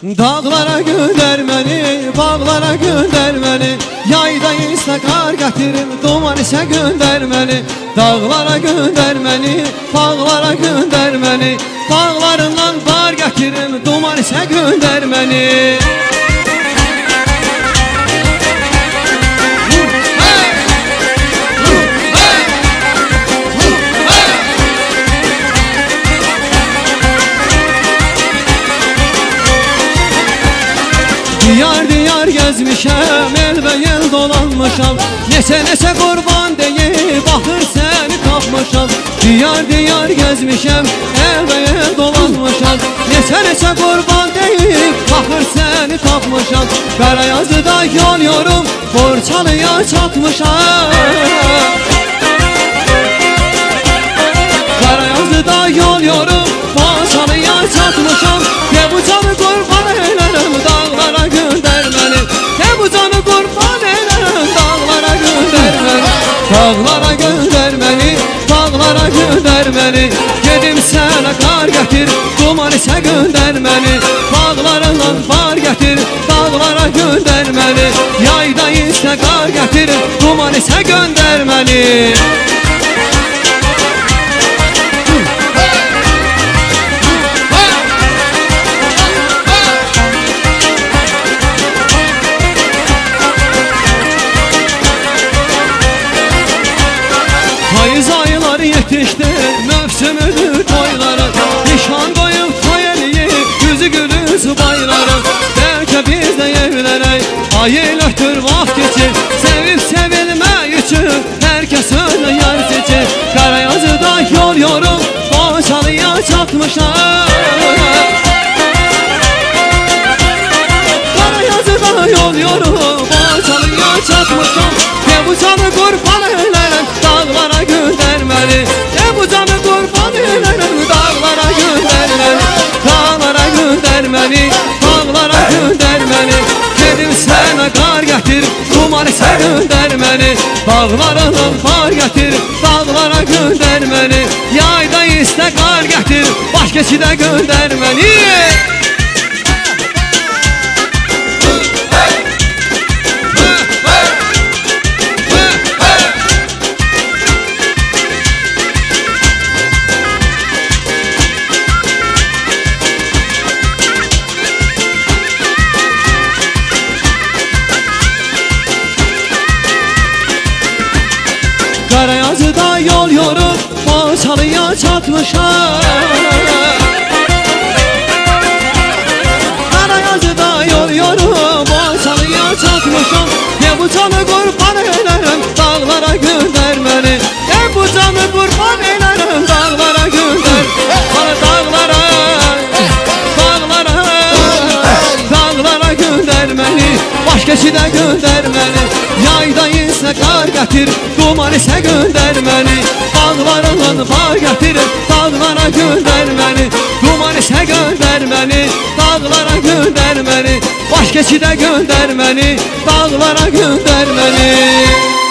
Dağlara gönder məni, bağlara gönder məni, yayda isə qar gətirim, duman isə gönder məni. Dağlara gönder məni, bağlara gönder məni, dağlarından qar gətirim, duman isə gönder məni. Diyar diyar gezmişəm, el və yel dolanmışam, neçə qurban deyib, baxır səni tapmışam. Diyar diyar gezmişəm, el və yel dolanmışam, neçə qurban deyib, baxır səni tapmışam. Qarayazıda yol yorum, Borçalıya çatmışam. Qarayazıda yol yorum, Borçalıya çatmışam. De bu canı qurban eylərəm, dağlara gönder məni. De bu canı qurban eylərəm, dağlara gönder məni. Dağlara gönder məni, dağlara gönder məni, gedim sənə qar gətir, duman isə gönder məni. Dağlarından bar gətir, dağlara gönder məni, yayda isə qar gətir, duman isə gönder məni. Payız ayları yetişti, mövsümüdür toyları, nişan qoyub toy eləyib, yüzü gülüz bayları. Bəlkə biz də evlənək, ay el ötür vaxt geçir, sevib sevilmək üçün, hər kəs önə yar seçir. Qarayazıda yol yorum, Borçalıya çatmışam. Qarayazıda yol yorum, Borçalıya çatmışam. De bu canı qurban eylərəm, dağlara gönder məni. De bu canı qurban eylərəm, dağlara gönder məni. Dağlara gönder məni, dağlara gönder məni, gedim sənə qar gətir, duman isə gönder məni. Dağlarından bar gətir, dağlara gönder məni, yayda isə qar gətir, baş keçidə gönder məni. Qarayazıda yol yorum, Borçalıya çatmışam. Qarayazıda yol yorum, Borçalıya çatmışam. De bu canı qurban eylərəm, dağlara gönder məni. De bu canı qurban eylərəm, dağlara gönder. Dağlara, dağlara, dağlara gönder məni, baş keçidə gönder məni. Yayda isə qar gətir, duman isə gönder məni. Dağlarından bar gətir, dağlara gönder məni. Duman isə gönder məni, dağlara gönder məni, baş keçidə gönder məni, dağlara gönder məni.